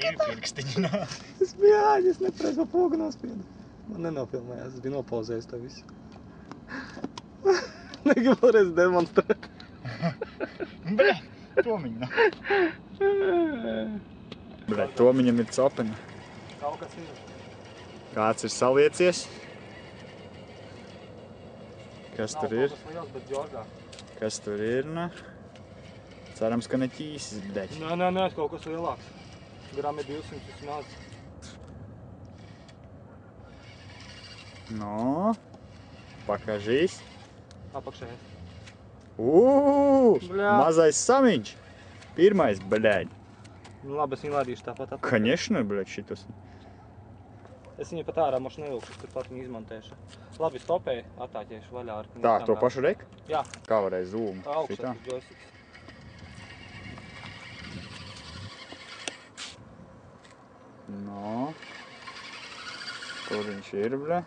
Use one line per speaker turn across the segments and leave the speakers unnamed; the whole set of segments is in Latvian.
Divi pirkstiņi.
Es biju āģi, es nepareizo pogu nospiedu. Man nenofilmējās, es biju nopauzējis to visu. Negribu vēlreiz demonstrēt.
Bre, Tomiņa. Bre, Tomiņam ir copeņa.
Kaut kas ir.
Kāds ir saliecies? Kas tur ir?
Nav kaut kas liels, bet džorgā.
Kas tur ir? Cerams, ka ne ķīsis, bļeķi.
Nē, kaut kas lielāks. Grami 200 vismaz.
No, pakažīs.
Apakšējais. Bļā.
Mazais samiņš. Pirmais, bļeļ.
Nu labi, es viņu ladīšu tāpat atpakaļ.
Конечно, bļeļ, šitus.
Es viņu pat ārā mošu nevilkšu, turpat viņu izmantēšu. Labi, stopēju, attāķēšu vaļā ar...
Tā, to pašu rek?
Jā.
Kā varēja zūmu?
Augšas joystick.
No. Kur viņš ir, bļe?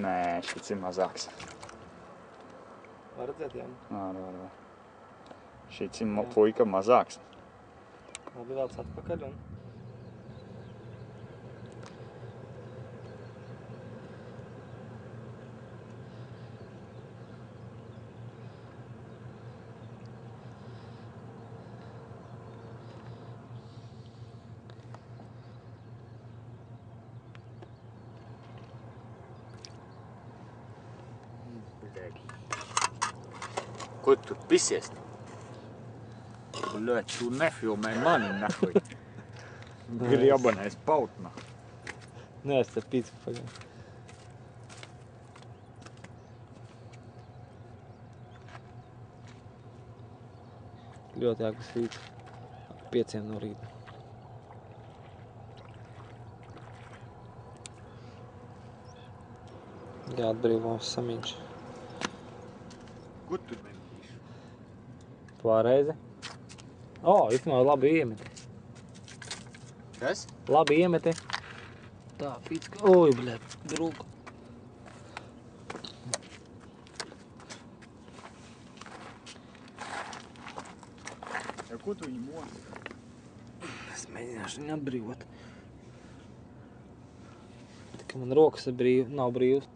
Nē, šits ir mazāks.
Var redzēt, jā?
Var. Šits ir puika mazāks.
Labi, velc atpakaļ un...
Ko tu pisies? Bļaļ, tu nefilmē mani, nahuj. Griebanais pautna.
Nē, es te pīcu pagaļ. Ļoti jākas rīt. 5 no rīta. Jāatbrīvo samiņš.
Ko tu mēģīšu?
Pārreizi. Īstenībā labi iemeti.
Kas?
Labi iemeti. Tā, pīcka. Oj, bļēt, drūka.
Ja, ko tu viņu mosi?
Es mēģināšu viņu atbrīvot. Tikai man rokas ir nav brīvas.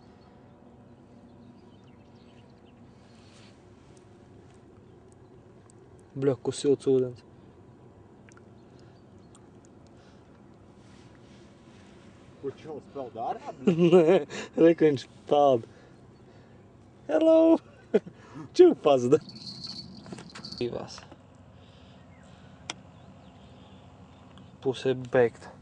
Bļāk, ko silts ūdens.
Ko čels peld ārā?
Nē, reku viņš peld. Hello! Ču pazda. Puse beigta.